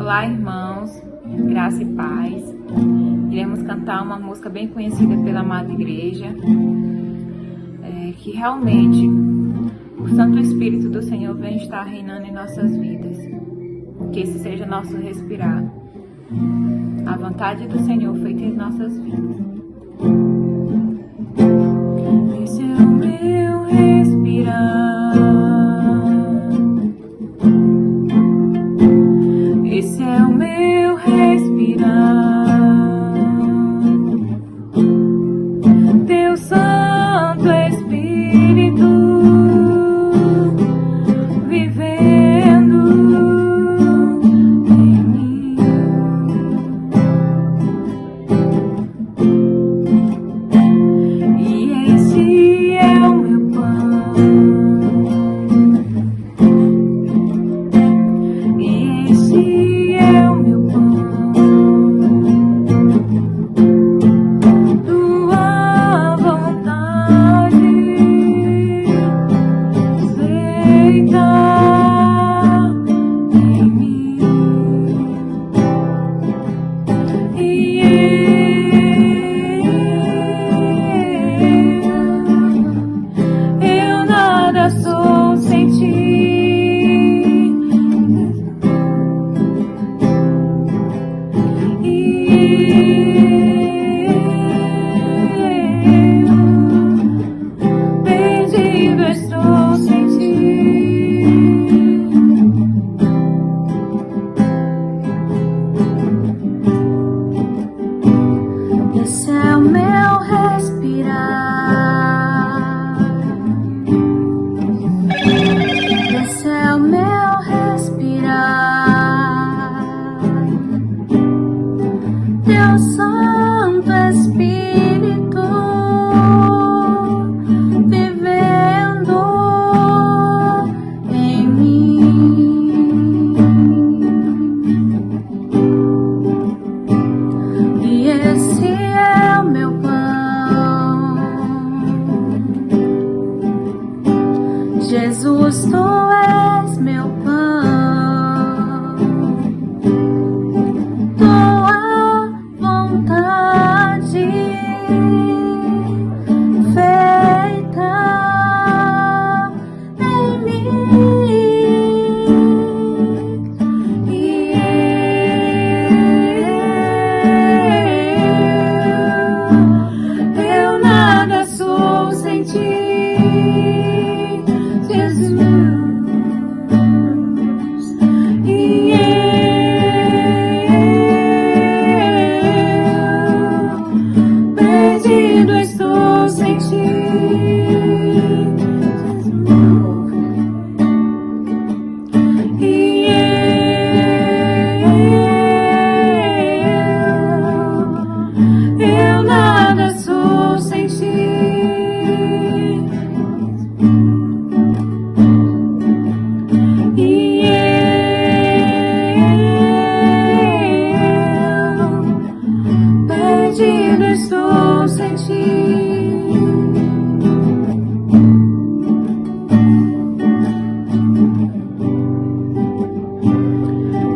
Olá, irmãos, graça e paz. Iremos cantar uma música bem conhecida pela amada igreja, que realmente o Santo Espírito do Senhor vem estar reinando em nossas vidas. Que esse seja nosso respirar. A vontade do Senhor feita em nossas vidas. Esse é o meu respirar. Esse é o meu respirar. Teu Santo Espírito vivendo em mim. E esse é o meu pão. E esse é o meu pão. Tua vontade feita em mim. E eu nada sou sem ti. Perdido estou sem ti. Esse é o meu respirar. Esse é o meu respirar. Teu Santo Espírito vivendo em mim. E esse é o meu pão. Jesus, tu és meu pão. Tua vontade feita em mim. E eu nada sou sem ti, Jesus. E eu perdido estou sem ti, e eu nada sou sem ti. E eu perdido estou sem ti.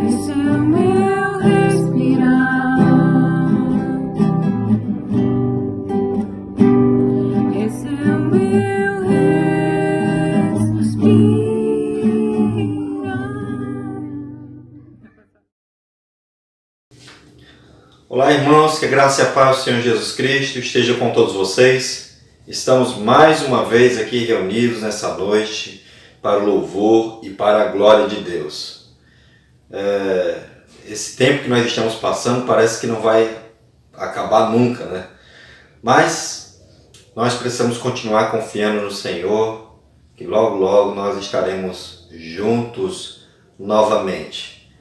Esse é o meu respirar. Esse é o meu respirar. Olá, irmãos, que a graça e a paz do Senhor Jesus Cristo esteja com todos vocês. Estamos mais uma vez aqui reunidos nessa noite para o louvor e para a glória de Deus. Esse tempo que nós estamos passando parece que não vai acabar nunca, né? Mas nós precisamos continuar confiando no Senhor, que logo, logo nós estaremos juntos novamente.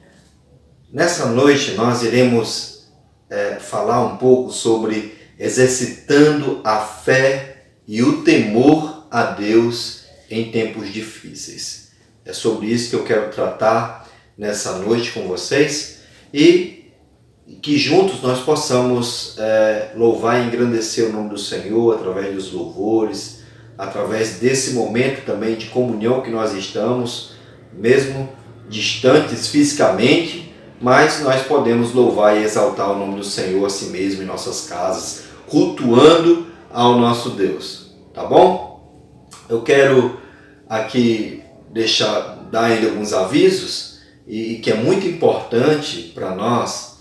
Nessa noite nós iremos falar um pouco sobre exercitando a fé e o temor a Deus em tempos difíceis. É sobre isso que eu quero tratar nessa noite com vocês e que juntos nós possamos louvar e engrandecer o nome do Senhor através dos louvores, através desse momento também de comunhão que nós estamos, mesmo distantes fisicamente, mas nós podemos louvar e exaltar o nome do Senhor a si mesmo em nossas casas, cultuando ao nosso Deus, tá bom? Eu quero aqui dar ainda alguns avisos, e que é muito importante para nós.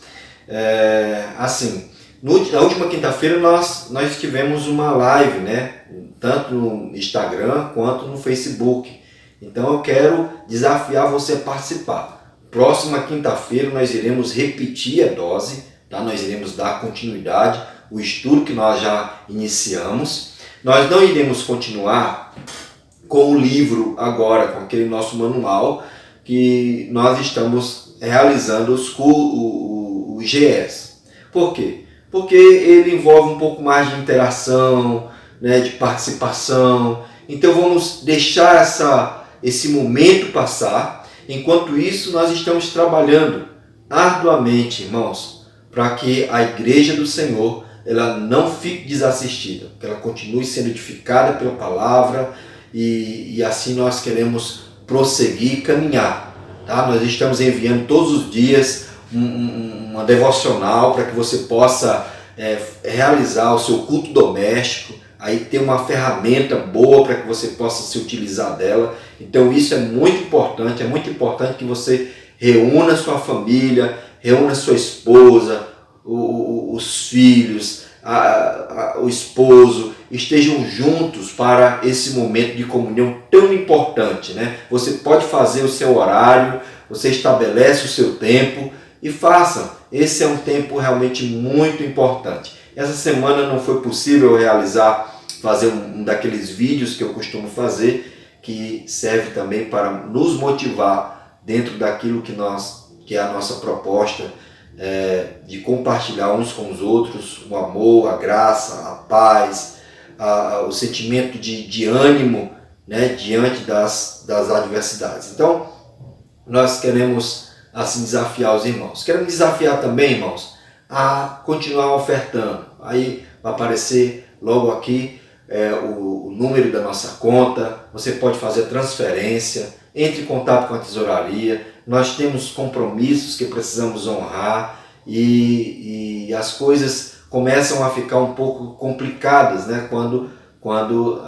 Na última quinta-feira nós tivemos uma live, né? Tanto no Instagram quanto no Facebook. Então eu quero desafiar você a participar. Próxima quinta-feira nós iremos repetir a dose, tá? Nós iremos dar continuidade ao estudo que nós já iniciamos. Nós não iremos continuar com o livro agora, com aquele nosso manual que nós estamos realizando o GS. Por quê? Porque ele envolve um pouco mais de interação, né, de participação. Então vamos deixar esse momento passar. Enquanto isso, nós estamos trabalhando arduamente, irmãos, para que a Igreja do Senhor ela não fique desassistida, que ela continue sendo edificada pela palavra, e assim nós queremos prosseguir e caminhar. Tá? Nós estamos enviando todos os dias uma devocional para que você possa realizar o seu culto doméstico, aí ter uma ferramenta boa para que você possa se utilizar dela. Então isso é muito importante que você reúna sua família, reúna sua esposa, os filhos, o esposo, estejam juntos para esse momento de comunhão tão importante, né? Você pode fazer o seu horário, você estabelece o seu tempo e faça. Esse é um tempo realmente muito importante. Essa semana não foi possível fazer um daqueles vídeos que eu costumo fazer, que serve também para nos motivar dentro daquilo que é a nossa proposta, de compartilhar uns com os outros o amor, a graça, a paz, o sentimento de ânimo, né, diante das adversidades. Então, nós queremos assim desafiar os irmãos. Queremos desafiar também, irmãos, a continuar ofertando. Aí vai aparecer logo aqui o número da nossa conta. Você pode fazer transferência, entre em contato com a tesouraria. Nós temos compromissos que precisamos honrar, e as coisas começam a ficar um pouco complicadas, né, quando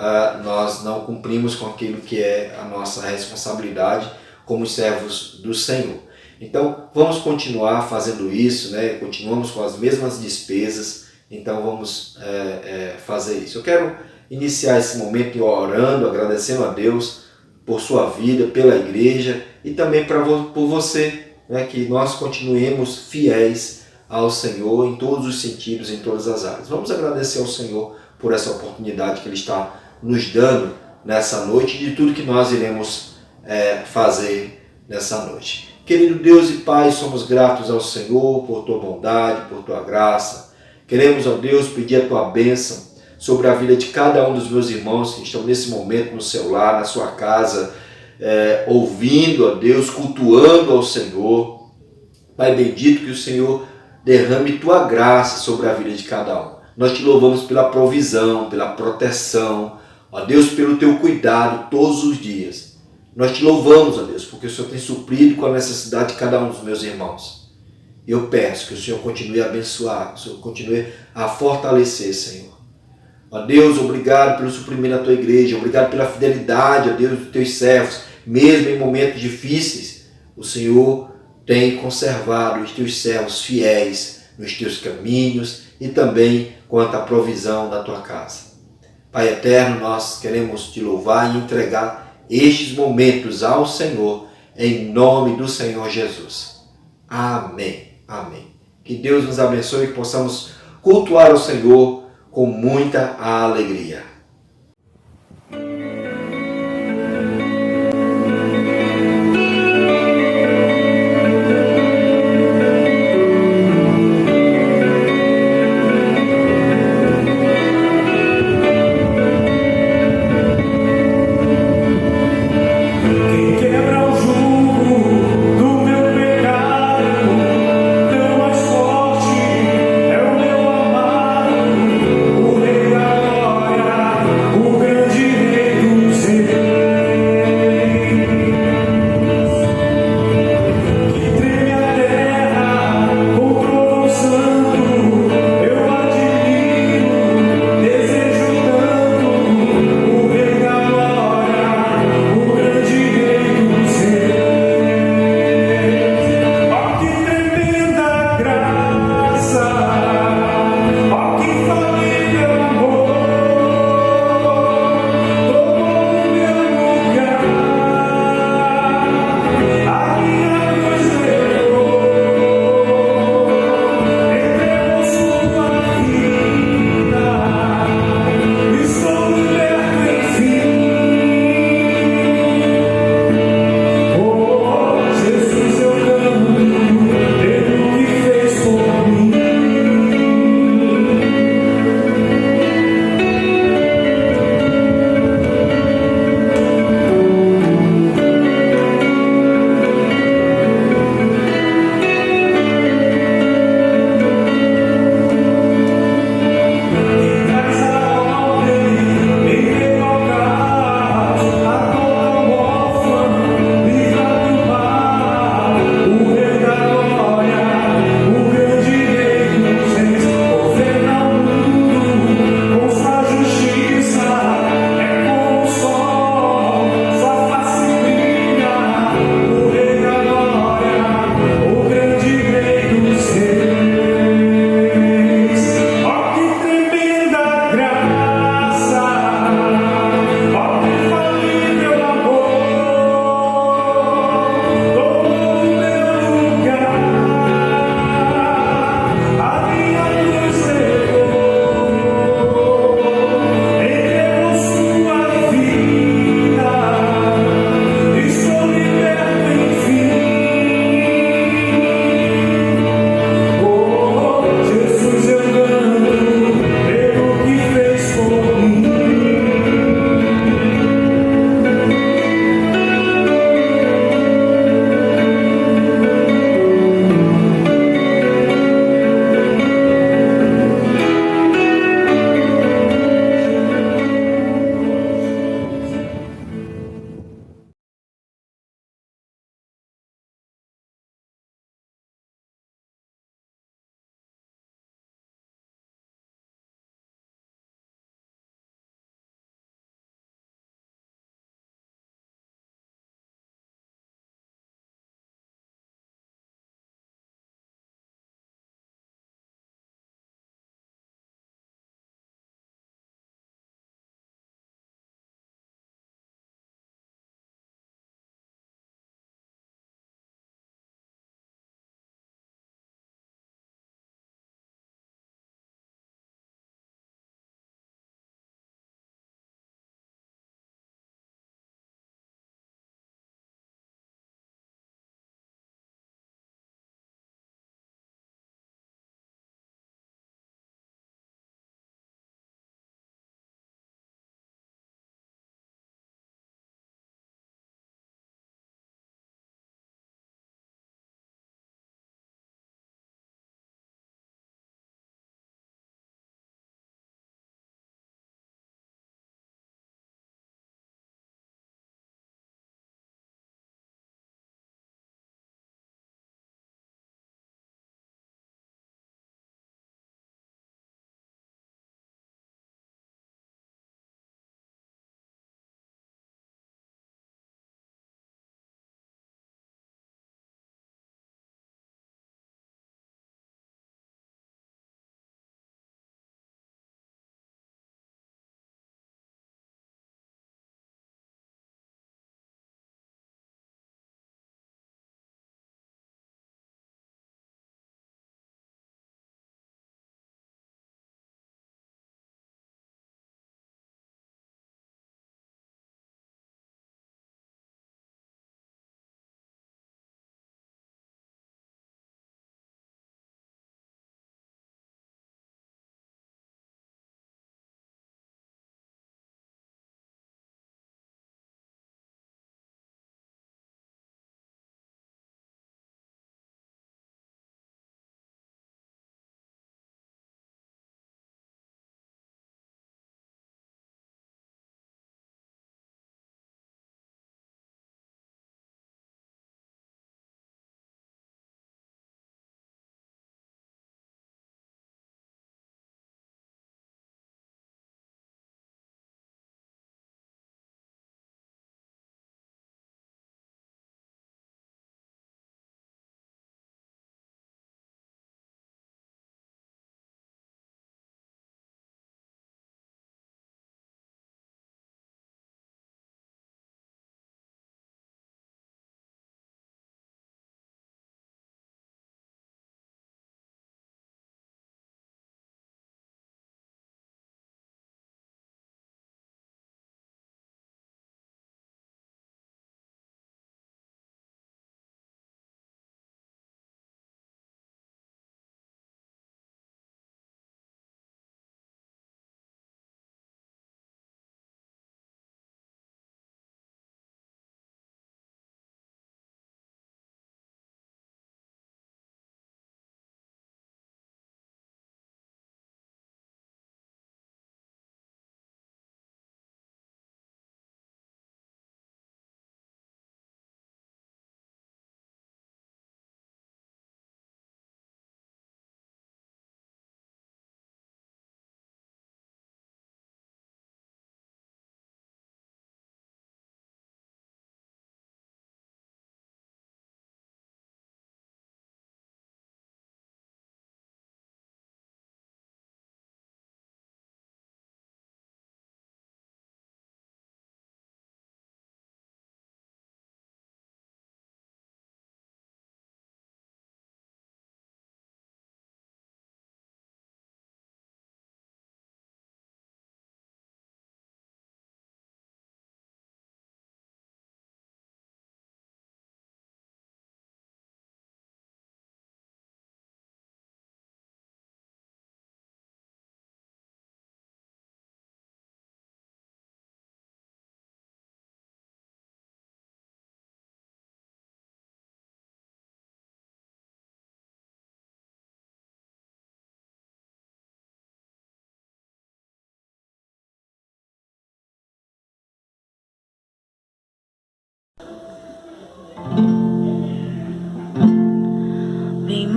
nós não cumprimos com aquilo que é a nossa responsabilidade como servos do Senhor. Então vamos continuar fazendo isso, né? Continuamos com as mesmas despesas, então vamos fazer isso. Eu quero iniciar esse momento orando, agradecendo a Deus por sua vida, pela igreja e também por você, né? Que nós continuemos fiéis ao Senhor em todos os sentidos, em todas as áreas. Vamos agradecer ao Senhor por essa oportunidade que Ele está nos dando nessa noite, de tudo que nós iremos fazer nessa noite. Querido Deus e Pai, somos gratos ao Senhor por Tua bondade, por Tua graça. Queremos, ó Deus, pedir a Tua bênção sobre a vida de cada um dos meus irmãos que estão nesse momento no seu lar, na sua casa, ouvindo a Deus, cultuando ao Senhor. Pai bendito, que o Senhor derrame Tua graça sobre a vida de cada um. Nós Te louvamos pela provisão, pela proteção, ó Deus, pelo Teu cuidado todos os dias. Nós Te louvamos, ó Deus, porque o Senhor tem suprido com a necessidade de cada um dos meus irmãos. Eu peço que o Senhor continue a abençoar, que o Senhor continue a fortalecer, Senhor. Ó Deus, obrigado pelo suprimento da Tua igreja, obrigado pela fidelidade, ó Deus, dos Teus servos. Mesmo em momentos difíceis, o Senhor tem conservado os Teus servos fiéis nos Teus caminhos e também quanto à provisão da Tua casa. Pai eterno, nós queremos Te louvar e entregar estes momentos ao Senhor, em nome do Senhor Jesus. Amém. Amém. Que Deus nos abençoe e que possamos cultuar o Senhor com muita alegria. Glória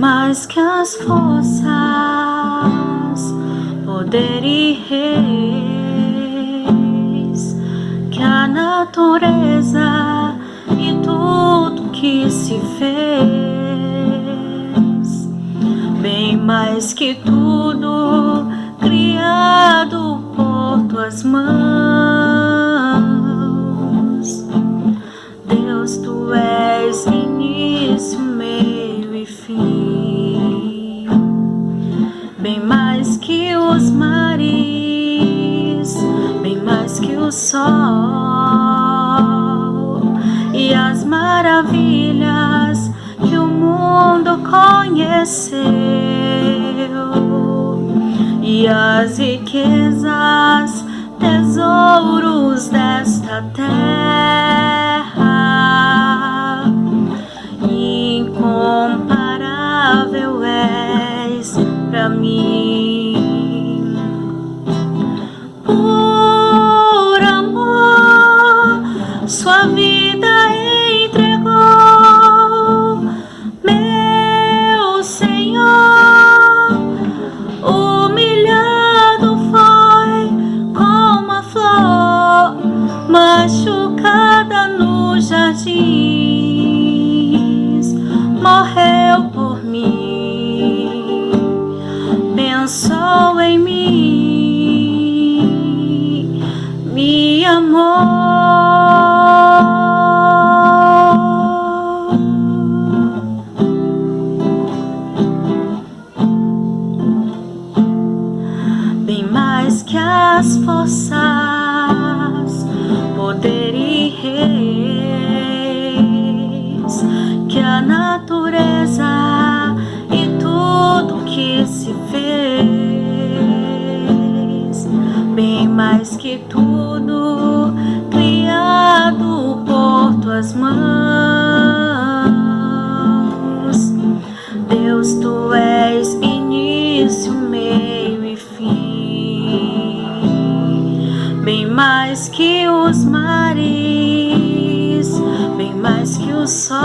mais que as forças, poder e reis, que a natureza e tudo que se fez, bem mais que tudo criado por tuas mãos. Deus, tu és início, meio e fim, bem mais que os mares, bem mais que o sol e as maravilhas que o mundo conheceu, e as riquezas, tesouros desta terra. Incomparável és pra mim. Por amor, sua vida entregou, meu Senhor. Humilhado foi como a flor machucada nos jardins, morreu por mim, pensou em mim, me amou. Bem mais que as forças, poder e reis, que a natureza e tudo que se fez, bem mais que tudo criado por tuas mãos. Deus, tu és início, meio e fim, bem mais que os mares, bem mais que o sol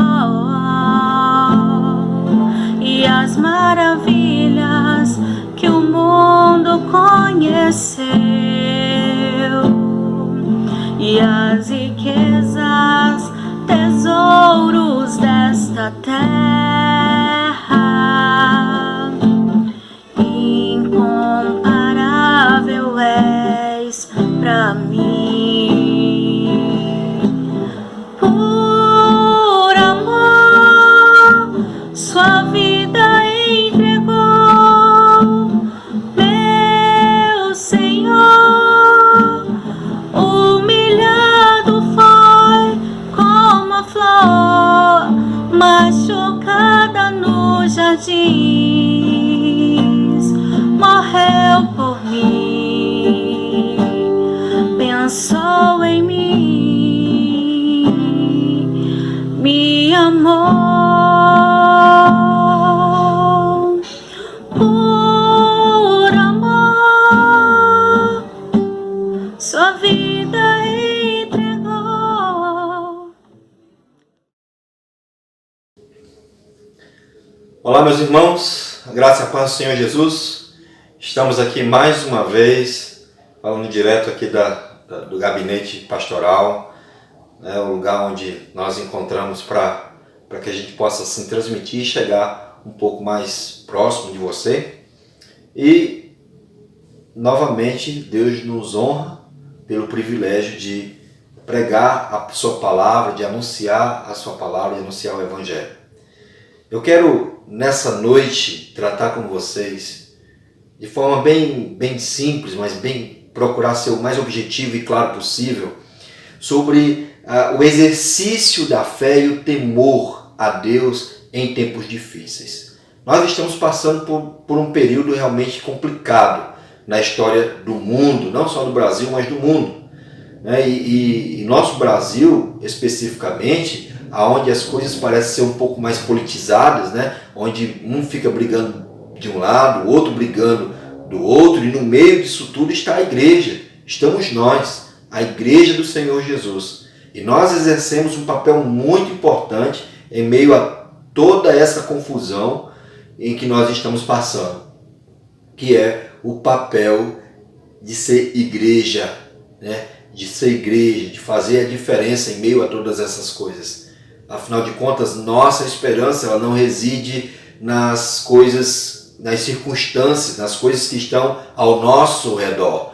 e as maravilhas que o mundo conheceu, e as riquezas, tesouros desta terra. Incomparável és pra mim. Por amor, sua vida entregou, meu Senhor. Humilhado foi como a flor machucada nos jardins, morreu por mim, pensou em mim, me amou. Por amor, sua vida entregou. Olá, meus irmãos, a graça e a paz do Senhor Jesus. Estamos aqui mais uma vez, falando direto aqui do gabinete pastoral, o lugar onde nós encontramos para que a gente possa assim, transmitir e chegar um pouco mais próximo de você. E, novamente, Deus nos honra pelo privilégio de pregar a sua palavra, de anunciar a sua palavra, de anunciar o Evangelho. Eu quero, nessa noite, tratar com vocês de forma bem simples, mas procurar ser o mais objetivo e claro possível, sobre o exercício da fé e o temor a Deus em tempos difíceis. Nós estamos passando por um período realmente complicado na história do mundo, não só do Brasil, mas do mundo. E nosso Brasil, especificamente, onde as coisas parecem ser um pouco mais politizadas, onde um fica brigando de um lado, o outro brigando do outro, e no meio disso tudo está a igreja. Estamos nós, a igreja do Senhor Jesus. E nós exercemos um papel muito importante em meio a toda essa confusão em que nós estamos passando, que é o papel de ser igreja, né? De ser igreja, de fazer a diferença em meio a todas essas coisas. Afinal de contas, nossa esperança ela não reside nas coisas, nas circunstâncias, nas coisas que estão ao nosso redor,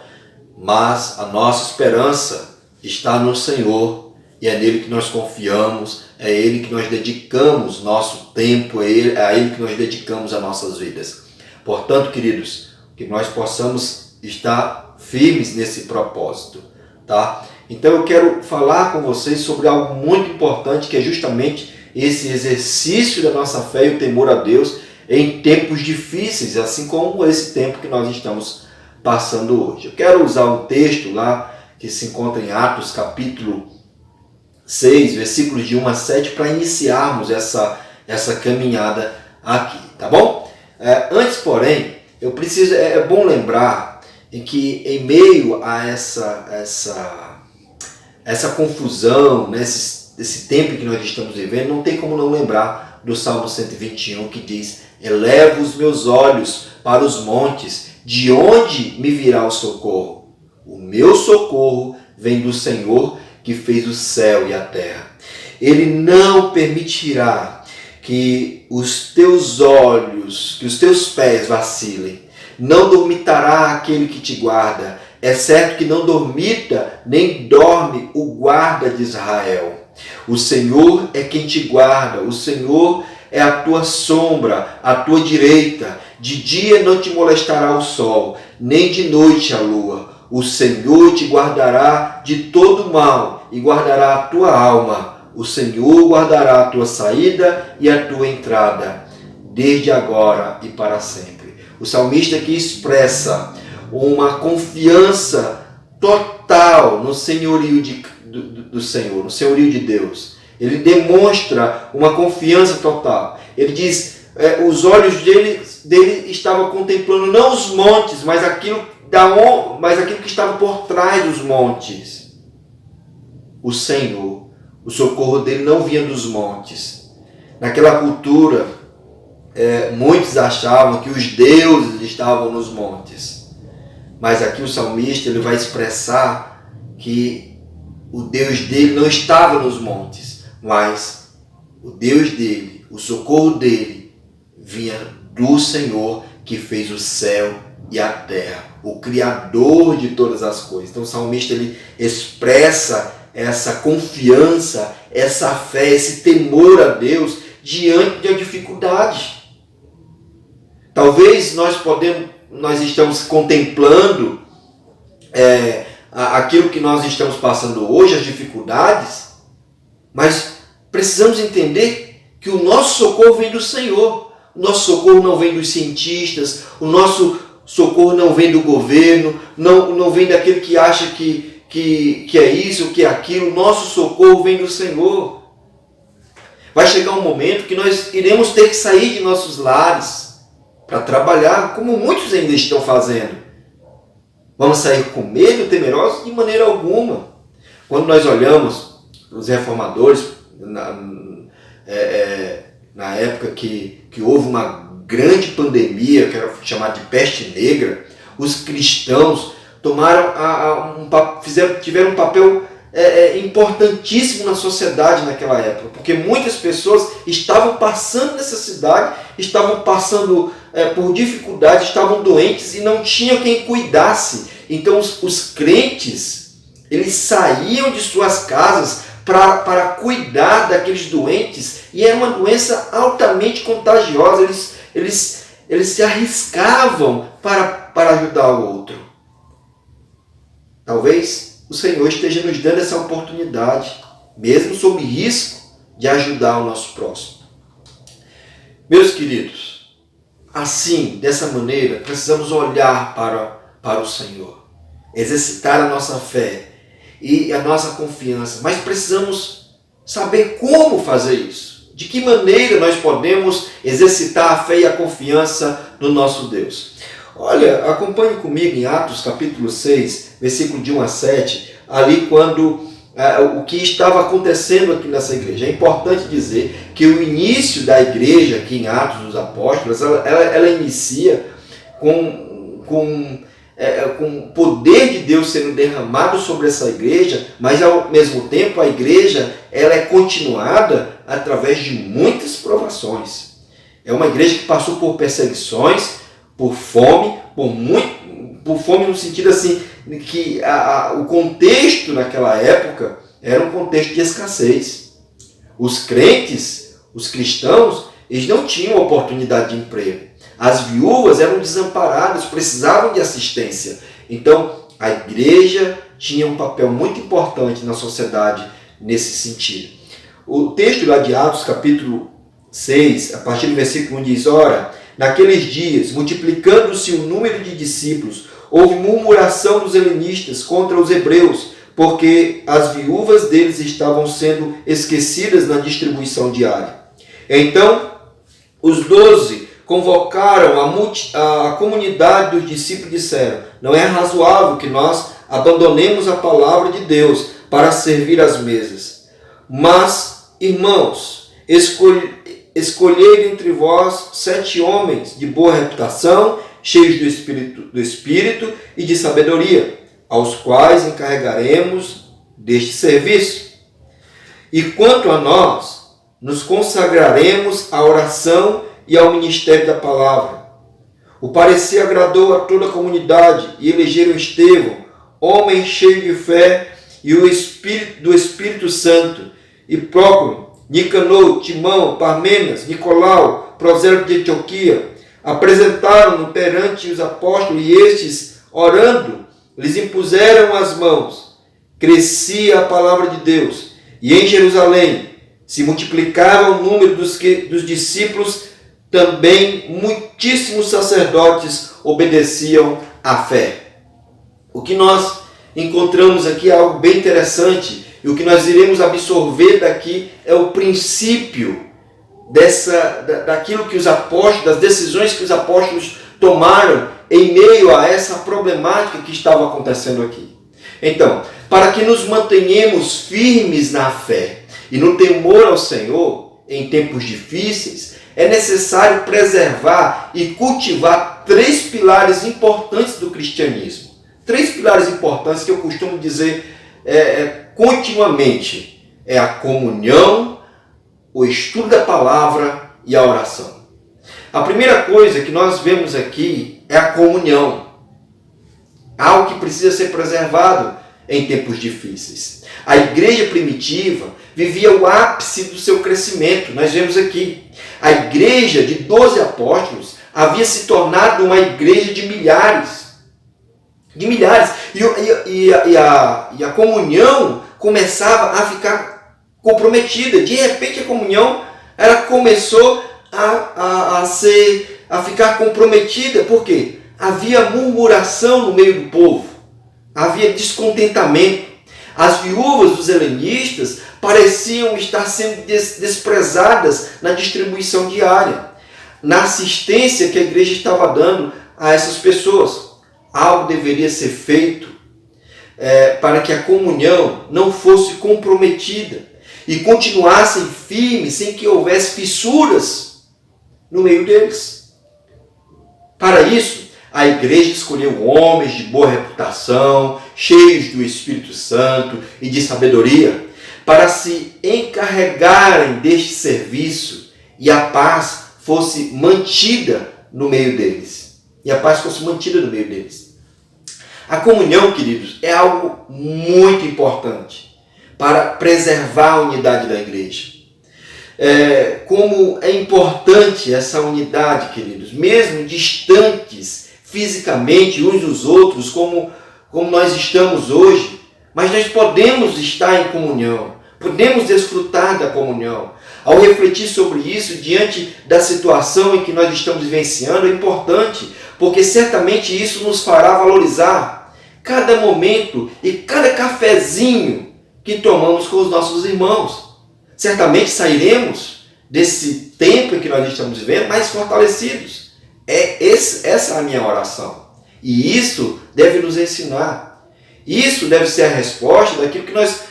mas a nossa esperança está no Senhor, e é nele que nós confiamos, é ele que nós dedicamos nosso tempo, é a ele que nós dedicamos as nossas vidas. Portanto, queridos, que nós possamos estar firmes nesse propósito, tá? Então eu quero falar com vocês sobre algo muito importante, que é justamente esse exercício da nossa fé e o temor a Deus em tempos difíceis, assim como esse tempo que nós estamos passando hoje. Eu quero usar um texto lá que se encontra em Atos capítulo 6, versículos de 1 a 7, para iniciarmos essa caminhada aqui, tá bom? Antes, porém, é bom lembrar que em meio a essa confusão, né, esse tempo que nós estamos vivendo, não tem como não lembrar do Salmo 121, que diz: elevo os meus olhos para os montes, de onde me virá o socorro? O meu socorro vem do Senhor, que fez o céu e a terra. Ele não permitirá que os teus olhos, que os teus pés vacilem. Não dormitará aquele que te guarda. É certo que não dormita, nem dorme o guarda de Israel. O Senhor é quem te guarda, o Senhor é a tua sombra, a tua direita. De dia não te molestará o sol, nem de noite a lua. O Senhor te guardará de todo mal e guardará a tua alma. O Senhor guardará a tua saída e a tua entrada, desde agora e para sempre. O salmista aqui expressa uma confiança total no senhorio do Senhor, no senhorio de Deus. Ele demonstra uma confiança total. Ele diz, os olhos dele estavam contemplando não os montes, mas aquilo que estava por trás dos montes. O Senhor, o socorro dele não vinha dos montes. Naquela cultura, muitos achavam que os deuses estavam nos montes. Mas aqui o salmista ele vai expressar que o Deus dele não estava nos montes, mas o Deus dele, o socorro dele, vinha do Senhor que fez o céu e a terra, o Criador de todas as coisas. Então o salmista ele expressa essa confiança, essa fé, esse temor a Deus diante da dificuldade. Talvez nós estamos contemplando aquilo que nós estamos passando hoje, as dificuldades, mas precisamos entender que o nosso socorro vem do Senhor. O nosso socorro não vem dos cientistas, o nosso socorro não vem do governo, não vem daquele que acha que é isso, que é aquilo. O nosso socorro vem do Senhor. Vai chegar um momento que nós iremos ter que sair de nossos lares para trabalhar, como muitos ainda estão fazendo. Vamos sair com medo, temerosos? De maneira alguma. Quando nós olhamos os reformadores, na época que houve uma grande pandemia, que era chamada de peste negra, os cristãos tiveram um papel importantíssimo na sociedade naquela época, porque muitas pessoas estavam passando necessidade, estavam passando por dificuldades, estavam doentes e não tinham quem cuidasse. Então os crentes, eles saíam de suas casas para cuidar daqueles doentes, e era uma doença altamente contagiosa. Eles se arriscavam para ajudar o outro. Talvez o Senhor esteja nos dando essa oportunidade, mesmo sob risco, de ajudar o nosso próximo. Meus queridos, assim, dessa maneira, precisamos olhar para o Senhor, exercitar a nossa fé e a nossa confiança, mas precisamos saber como fazer isso. De que maneira nós podemos exercitar a fé e a confiança no nosso Deus? Olha, acompanhe comigo em Atos capítulo 6, versículo de 1 a 7, ali quando o que estava acontecendo aqui nessa igreja. É importante dizer que o início da igreja aqui em Atos dos Apóstolos, ela inicia com o poder de Deus sendo derramado sobre essa igreja, mas ao mesmo tempo a igreja ela é continuada através de muitas provações. É uma igreja que passou por perseguições, por fome, por fome no sentido assim, que o contexto naquela época era um contexto de escassez. Os crentes, os cristãos, eles não tinham oportunidade de emprego. As viúvas eram desamparadas, precisavam de assistência. Então, a igreja tinha um papel muito importante na sociedade nesse sentido. O texto lá de Atos, capítulo 6, a partir do versículo 1 diz: ora, naqueles dias, multiplicando-se o número de discípulos, houve murmuração dos helenistas contra os hebreus, porque as viúvas deles estavam sendo esquecidas na distribuição diária. Então, os 12 convocaram a comunidade dos discípulos e disseram: não é razoável que nós abandonemos a palavra de Deus para servir às mesas. Mas, irmãos, escolhei entre vós 7 homens de boa reputação, cheios do Espírito e de sabedoria, aos quais encarregaremos deste serviço. E quanto a nós, nos consagraremos à oração e ao ministério da palavra. O parecer agradou a toda a comunidade e elegeram Estevão, homem cheio de fé e do Espírito Santo, e Prócoro, Nicanor, Timão, Parmenas, Nicolau, prosélito de Antioquia. Apresentaram-no perante os apóstolos e estes, orando, lhes impuseram as mãos. Crescia a palavra de Deus, e em Jerusalém se multiplicava o número dos discípulos, também muitíssimos sacerdotes obedeciam à fé. O que nós encontramos aqui é algo bem interessante, e o que nós iremos absorver daqui é o princípio daquilo que os apóstolos, das decisões que os apóstolos tomaram em meio a essa problemática que estava acontecendo aqui. Então, para que nos mantenhamos firmes na fé e no temor ao Senhor em tempos difíceis, é necessário preservar e cultivar 3 pilares importantes do cristianismo. 3 pilares importantes que eu costumo dizer continuamente. É a comunhão, o estudo da palavra e a oração. A primeira coisa que nós vemos aqui é a comunhão. Algo que precisa ser preservado em tempos difíceis. A igreja primitiva vivia o ápice do seu crescimento. Nós vemos aqui. A igreja de 12 apóstolos havia se tornado uma igreja de milhares. De milhares. E a comunhão começava a ficar comprometida. De repente a comunhão ela começou a ficar comprometida. Por quê? Havia murmuração no meio do povo. Havia descontentamento. As viúvas dos helenistas pareciam estar sendo desprezadas na distribuição diária, na assistência que a igreja estava dando a essas pessoas. Algo deveria ser feito para que a comunhão não fosse comprometida e continuassem firmes sem que houvesse fissuras no meio deles. Para isso, a igreja escolheu homens de boa reputação, cheios do Espírito Santo e de sabedoria, para se encarregarem deste serviço e a paz fosse mantida no meio deles. A comunhão, queridos, é algo muito importante para preservar a unidade da igreja. Como é importante essa unidade, queridos, mesmo distantes fisicamente uns dos outros, como nós estamos hoje, mas nós podemos estar em comunhão, podemos desfrutar da comunhão. Ao refletir sobre isso, diante da situação em que nós estamos vivenciando, é importante, porque certamente isso nos fará valorizar cada momento e cada cafezinho que tomamos com os nossos irmãos. Certamente sairemos desse tempo em que nós estamos vivendo mais fortalecidos. Essa é a minha oração. E isso deve nos ensinar. Isso deve ser a resposta daquilo que nós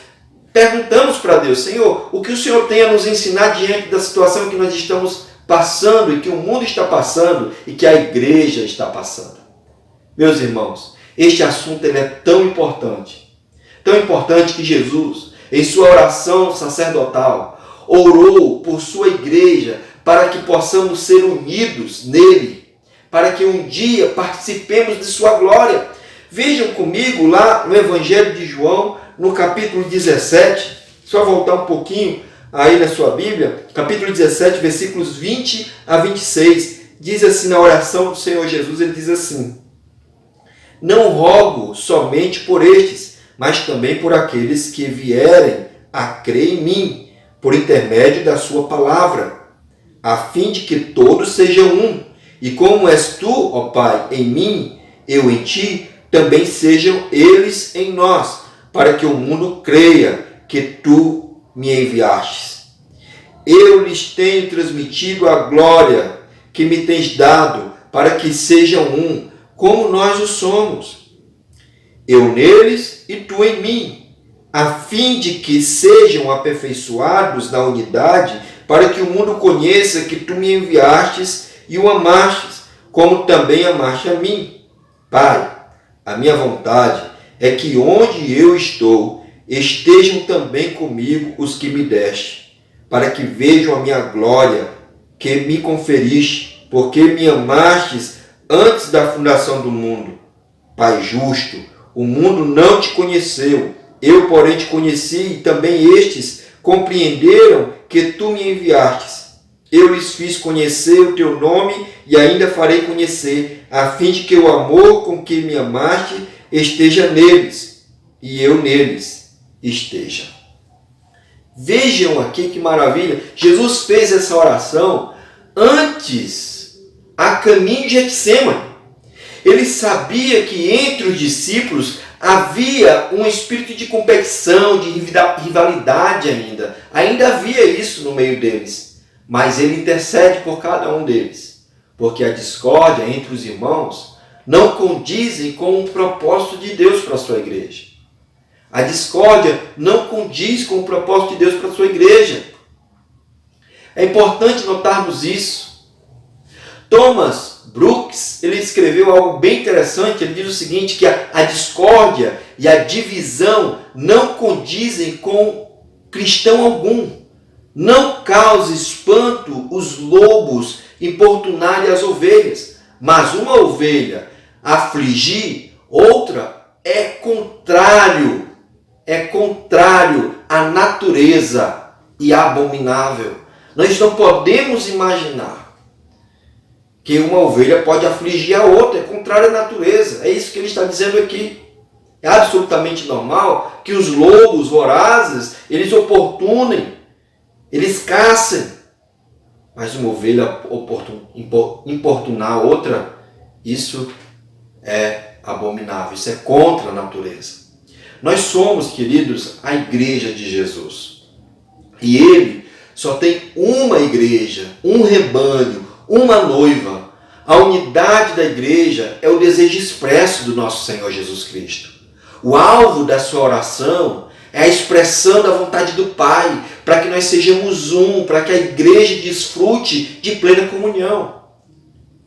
perguntamos para Deus: Senhor, o que o Senhor tem a nos ensinar diante da situação que nós estamos passando e que o mundo está passando e que a igreja está passando? Meus irmãos, este assunto ele é tão importante que Jesus, em sua oração sacerdotal, orou por sua igreja para que possamos ser unidos nele, para que um dia participemos de sua glória. Vejam comigo lá no Evangelho de João, no capítulo 17, só voltar um pouquinho aí na sua Bíblia, capítulo 17, versículos 20 a 26, diz assim na oração do Senhor Jesus, ele diz assim: não rogo somente por estes, mas também por aqueles que vierem a crer em mim, por intermédio da sua palavra, a fim de que todos sejam um, e como és tu, ó Pai, em mim, eu em ti, também sejam eles em nós, para que o mundo creia que tu me enviastes. Eu lhes tenho transmitido a glória que me tens dado, para que sejam um, como nós o somos. Eu neles e tu em mim, a fim de que sejam aperfeiçoados na unidade, para que o mundo conheça que tu me enviastes e o amastes, como também amaste a mim. Pai, a minha vontade é que onde eu estou, estejam também comigo os que me deste, para que vejam a minha glória que me conferiste, porque me amastes antes da fundação do mundo. Pai justo, o mundo não te conheceu, eu, porém, te conheci, e também estes compreenderam que tu me enviastes. Eu lhes fiz conhecer o teu nome e ainda farei conhecer, a fim de que o amor com que me amaste esteja neles e eu neles esteja. Vejam aqui que maravilha. Jesus fez essa oração antes, a caminho de Getsêmani. Ele sabia que entre os discípulos havia um espírito de competição, de rivalidade ainda. Ainda havia isso no meio deles. Mas ele intercede por cada um deles, porque a discórdia entre os irmãos não condizem com o propósito de Deus para a sua igreja. A discórdia não condiz com o propósito de Deus para a sua igreja. É importante notarmos isso. Thomas Brooks, ele escreveu algo bem interessante. Ele diz o seguinte, que a discórdia e a divisão não condizem com cristão algum. Não cause espanto os lobos importunarem as ovelhas, mas uma ovelha afligir outra é contrário à natureza e abominável. Nós não podemos imaginar que uma ovelha pode afligir a outra, é contrário à natureza. É isso que ele está dizendo aqui. É absolutamente normal que os lobos vorazes, eles oportunem, eles caçam, mas uma ovelha importunar a outra, isso é abominável, isso é contra a natureza. Nós somos, queridos, a igreja de Jesus. E ele só tem uma igreja, um rebanho, uma noiva. A unidade da igreja é o desejo expresso do nosso Senhor Jesus Cristo. O alvo da sua oração é a expressão da vontade do Pai, para que nós sejamos um, para que a igreja desfrute de plena comunhão.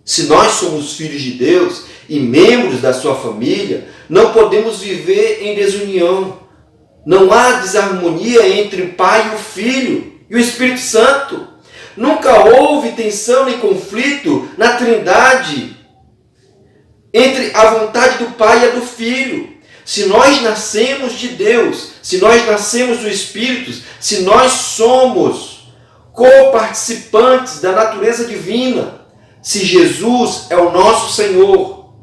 Se nós somos filhos de Deus e membros da sua família, não podemos viver em desunião. Não há desarmonia entre o Pai e o Filho e o Espírito Santo. Nunca houve tensão nem conflito na Trindade entre a vontade do Pai e a do Filho. Se nós nascemos de Deus, se nós nascemos do Espírito, se nós somos co-participantes da natureza divina, se Jesus é o nosso Senhor,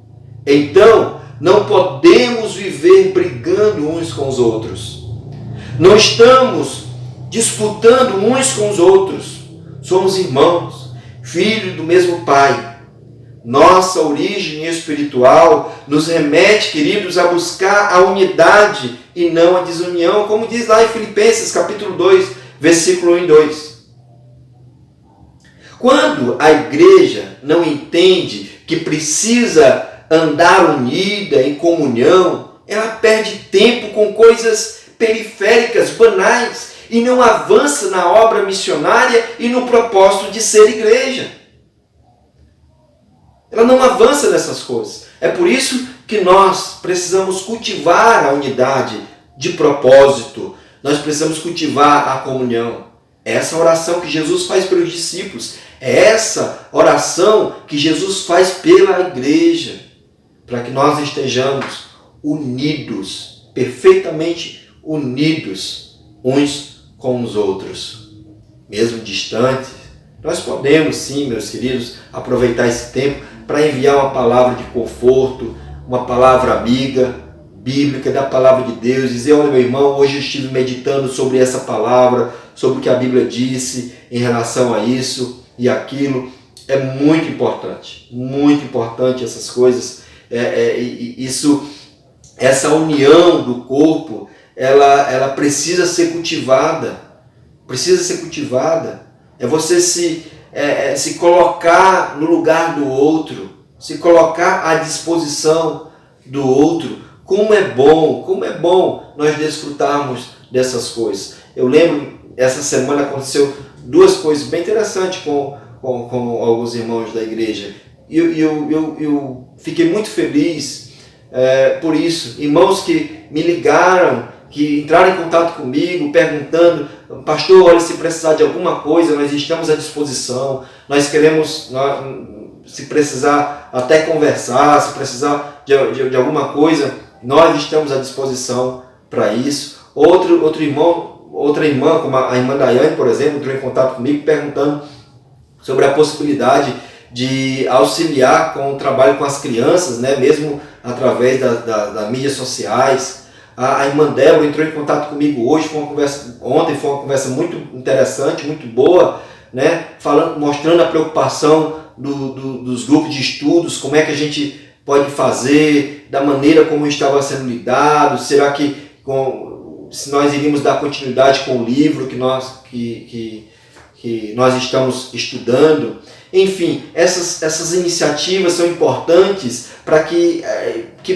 então não podemos viver brigando uns com os outros. Não estamos disputando uns com os outros. Somos irmãos, filhos do mesmo Pai. Nossa origem espiritual nos remete, queridos, a buscar a unidade e não a desunião, como diz lá em Filipenses, capítulo 2, versículo 1 e 2. Quando a igreja não entende que precisa andar unida, em comunhão, ela perde tempo com coisas periféricas, banais, e não avança na obra missionária e no propósito de ser igreja. Ela não avança nessas coisas. É por isso que nós precisamos cultivar a unidade de propósito. Nós precisamos cultivar a comunhão. É essa oração que Jesus faz pelos discípulos. É essa oração que Jesus faz pela igreja. Para que nós estejamos unidos, perfeitamente unidos uns com os outros. Mesmo distantes, nós podemos sim, meus queridos, aproveitar esse tempo para enviar uma palavra de conforto, uma palavra amiga, bíblica, da palavra de Deus, dizer: olha, meu irmão, hoje eu estive meditando sobre essa palavra, sobre o que a Bíblia disse em relação a isso e aquilo. É muito importante essas coisas. Essa união do corpo, ela precisa ser cultivada. É você se colocar no lugar do outro, se colocar à disposição do outro. Como é bom nós desfrutarmos dessas coisas. Eu lembro, essa semana aconteceu duas coisas bem interessantes com alguns irmãos da igreja. E eu fiquei muito feliz por isso. Irmãos que me ligaram, que entraram em contato comigo, perguntando: pastor, olha, se precisar de alguma coisa, nós estamos à disposição. Nós queremos, se precisar até conversar, se precisar de alguma coisa, nós estamos à disposição para isso. Outra irmã, como a irmã Daiane, por exemplo, entrou em contato comigo perguntando sobre a possibilidade de auxiliar com o trabalho com as crianças, né, mesmo através das mídias sociais. A irmã Débora entrou em contato comigo hoje, ontem foi uma conversa muito interessante, muito boa, né, mostrando a preocupação dos grupos de estudos, como é que a gente pode fazer, da maneira como estava sendo lidado, será que se nós iríamos dar continuidade com o livro que nós estamos estudando. Enfim, essas iniciativas são importantes para que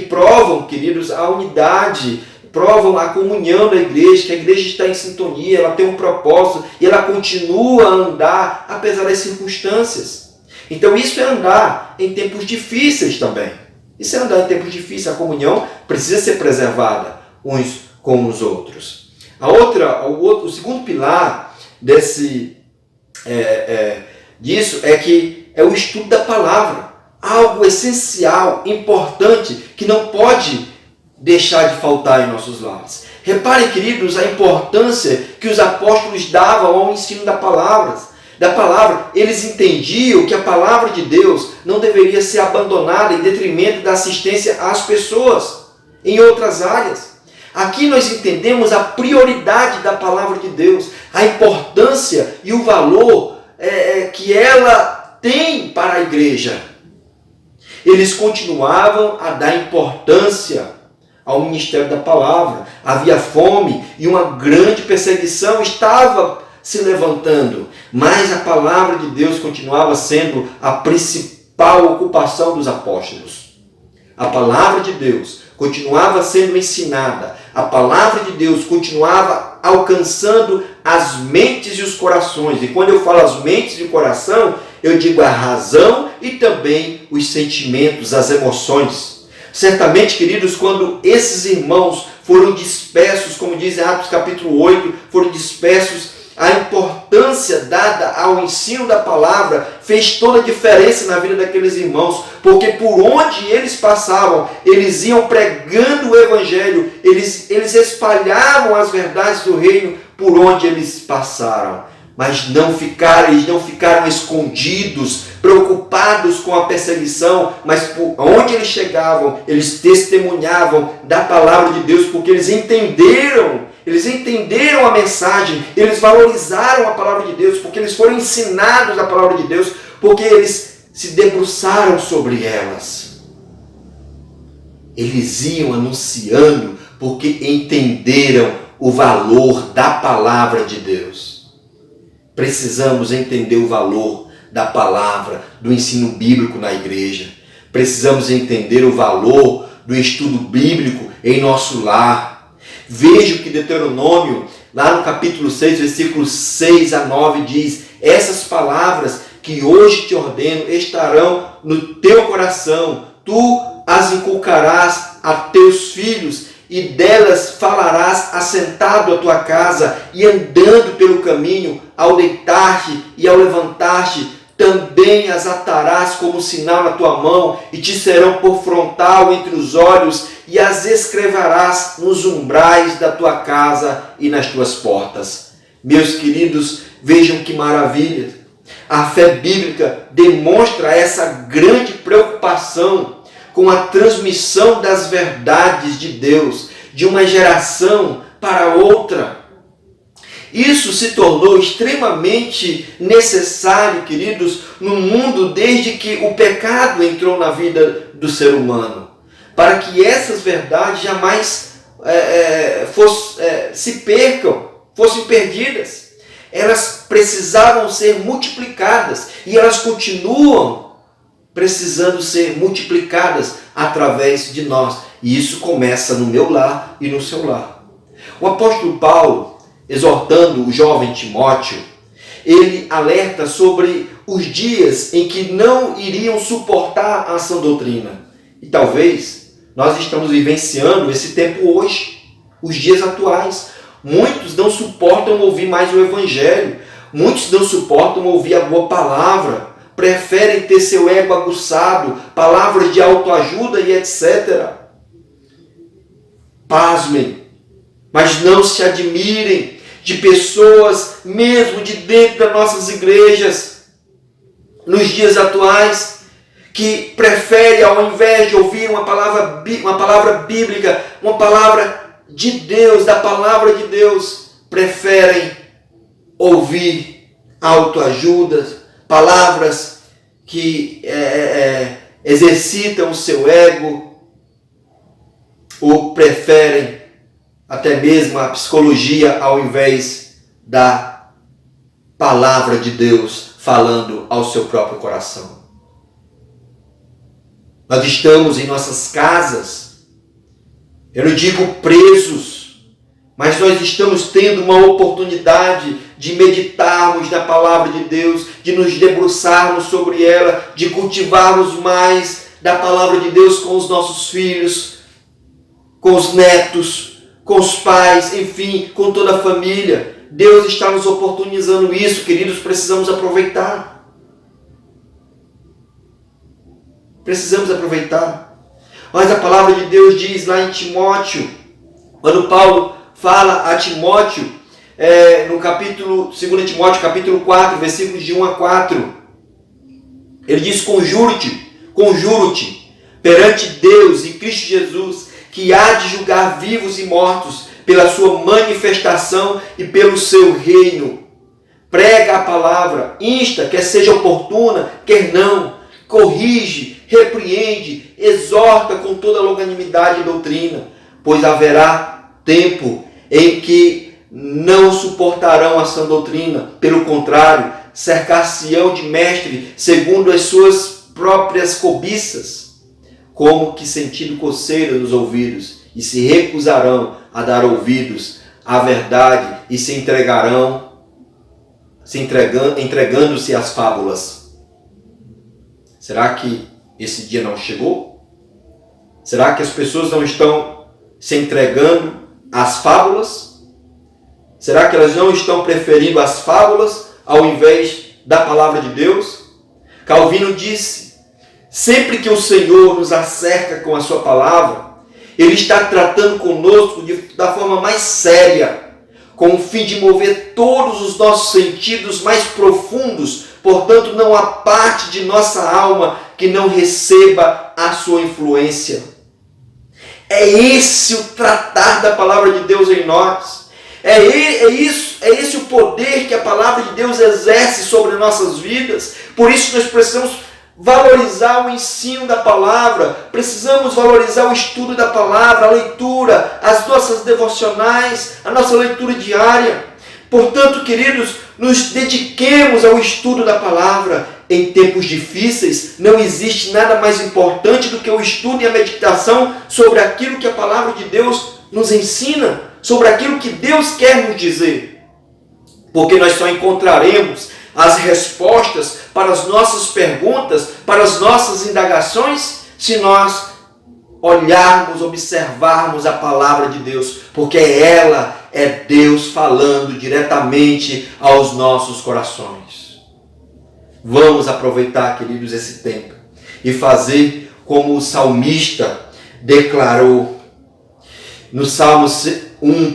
provam, queridos, a unidade, provam a comunhão da igreja, que a igreja está em sintonia, ela tem um propósito e ela continua a andar apesar das circunstâncias. Então isso é andar em tempos difíceis também. Isso é andar em tempos difíceis. A comunhão precisa ser preservada uns com os outros. O segundo pilar disso é que é o estudo da palavra. Algo essencial, importante, que não pode deixar de faltar em nossos lares. Reparem, queridos, a importância que os apóstolos davam ao ensino da palavra. Eles entendiam que a palavra de Deus não deveria ser abandonada em detrimento da assistência às pessoas em outras áreas. Aqui nós entendemos a prioridade da palavra de Deus, a importância e o valor que ela tem para a igreja. Eles continuavam a dar importância ao ministério da palavra. Havia fome e uma grande perseguição estava se levantando, mas a palavra de Deus continuava sendo a principal ocupação dos apóstolos. A palavra de Deus continuava sendo ensinada, a palavra de Deus continuava alcançando as mentes e os corações. E quando eu falo as mentes e o coração, eu digo a razão e também os sentimentos, as emoções. Certamente, queridos, quando esses irmãos foram dispersos, como diz em Atos capítulo 8, foram dispersos, a importância dada ao ensino da palavra fez toda a diferença na vida daqueles irmãos, porque por onde eles passavam, eles iam pregando o evangelho, eles espalhavam as verdades do reino por onde eles passaram. Mas eles não ficaram escondidos, preocupados com a perseguição, mas por onde eles chegavam, eles testemunhavam da palavra de Deus, porque eles entenderam a mensagem, eles valorizaram a palavra de Deus, porque eles foram ensinados a palavra de Deus, porque eles se debruçaram sobre elas. Eles iam anunciando, porque entenderam o valor da palavra de Deus. Precisamos entender o valor da palavra, do ensino bíblico na igreja. Precisamos entender o valor do estudo bíblico em nosso lar. Vejo que Deuteronômio, lá no capítulo 6, versículos 6 a 9, diz: essas palavras que hoje te ordeno estarão no teu coração, tu as inculcarás a teus filhos, e delas falarás assentado à tua casa e andando pelo caminho, ao deitar-te e ao levantar-te, também as atarás como sinal na tua mão, e te serão por frontal entre os olhos, e as escreverás nos umbrais da tua casa e nas tuas portas. Meus queridos, vejam que maravilha! A fé bíblica demonstra essa grande preocupação com a transmissão das verdades de Deus, de uma geração para outra. Isso se tornou extremamente necessário, queridos, no mundo desde que o pecado entrou na vida do ser humano, para que essas verdades jamais se percam, fossem perdidas. Elas precisavam ser multiplicadas e elas continuam precisando ser multiplicadas através de nós. E isso começa no meu lar e no seu lar. O apóstolo Paulo, exortando o jovem Timóteo, ele alerta sobre os dias em que não iriam suportar a sã doutrina. E talvez nós estamos vivenciando esse tempo hoje, os dias atuais. Muitos não suportam ouvir mais o evangelho. Muitos não suportam ouvir a boa palavra. Preferem ter seu ego aguçado, palavras de autoajuda e etc. Pasmem, mas não se admirem de pessoas, mesmo de dentro das nossas igrejas, nos dias atuais, que preferem, ao invés de ouvir uma palavra bíblica, uma palavra de Deus, da palavra de Deus, preferem ouvir autoajuda, palavras que exercitam o seu ego, ou preferem até mesmo a psicologia ao invés da palavra de Deus falando ao seu próprio coração. Nós estamos em nossas casas, eu não digo presos, mas nós estamos tendo uma oportunidade de meditarmos na palavra de Deus, de nos debruçarmos sobre ela, de cultivarmos mais da palavra de Deus com os nossos filhos, com os netos, com os pais, enfim, com toda a família. Deus está nos oportunizando isso, queridos, precisamos aproveitar. Precisamos aproveitar. Mas a palavra de Deus diz lá em Timóteo, quando Paulo fala a Timóteo, no capítulo 2 Timóteo, capítulo 4, versículos de 1 a 4, ele diz: conjuro-te perante Deus e Cristo Jesus, que há de julgar vivos e mortos pela sua manifestação e pelo seu reino. Prega a palavra, insta, quer seja oportuna, quer não, corrige, repreende, exorta com toda longanimidade e doutrina, pois haverá tempo em que não suportarão a sã doutrina, pelo contrário, cercar-se-ão de mestre segundo as suas próprias cobiças, como que sentindo coceira nos ouvidos, e se recusarão a dar ouvidos à verdade e entregando-se às fábulas. Será que esse dia não chegou? Será que as pessoas não estão se entregando às fábulas? Será que elas não estão preferindo as fábulas ao invés da palavra de Deus? Calvino disse: sempre que o Senhor nos acerca com a sua palavra, Ele está tratando conosco da forma mais séria, com o fim de mover todos os nossos sentidos mais profundos. Portanto, não há parte de nossa alma que não receba a sua influência. É esse o tratar da palavra de Deus em nós. É esse o poder que a palavra de Deus exerce sobre nossas vidas. Por isso nós precisamos valorizar o ensino da palavra, precisamos valorizar o estudo da palavra, a leitura, as nossas devocionais, a nossa leitura diária. Portanto, queridos, nos dediquemos ao estudo da palavra. Em tempos difíceis, não existe nada mais importante do que o estudo e a meditação sobre aquilo que a palavra de Deus nos ensina. sobre aquilo que Deus quer nos dizer. Porque nós só encontraremos as respostas para as nossas perguntas, para as nossas indagações, se nós olharmos, observarmos a palavra de Deus, porque ela é Deus falando diretamente aos nossos corações. Vamos aproveitar, queridos, esse tempo e fazer como o salmista declarou. No Salmo 1,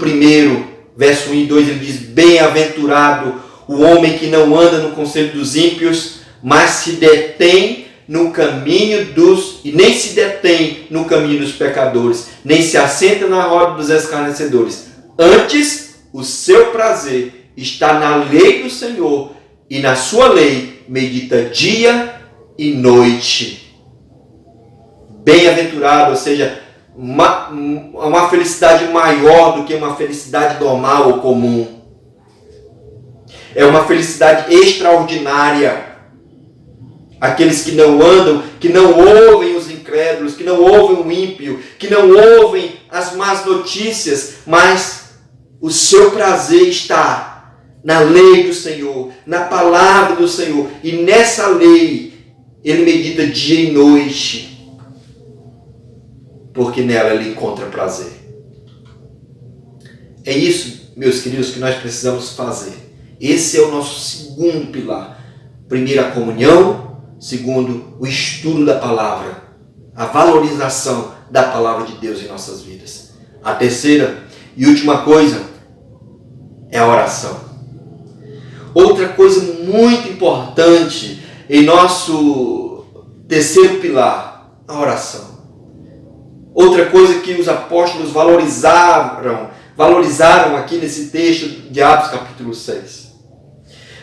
verso 1 e 2, ele diz: bem-aventurado o homem que não anda no conselho dos ímpios, mas se detém no caminho e nem se detém no caminho dos pecadores, nem se assenta na roda dos escarnecedores. Antes, o seu prazer está na lei do Senhor, e na sua lei medita dia e noite. Bem-aventurado, ou seja, uma felicidade maior do que uma felicidade normal ou comum. É uma felicidade extraordinária. Aqueles que não andam, que não ouvem os incrédulos, que não ouvem o ímpio, que não ouvem as más notícias, mas o seu prazer está na lei do Senhor, na palavra do Senhor. E nessa lei ele medita dia e noite, porque nela ele encontra prazer. É isso, meus queridos, que nós precisamos fazer. Esse é o nosso segundo pilar. Primeiro, a comunhão. Segundo, o estudo da palavra, a valorização da palavra de Deus em nossas vidas. A terceira e última coisa é a oração. Outra coisa muito importante em nosso terceiro pilar, a oração. Outra coisa que os apóstolos valorizaram aqui nesse texto de Atos capítulo 6.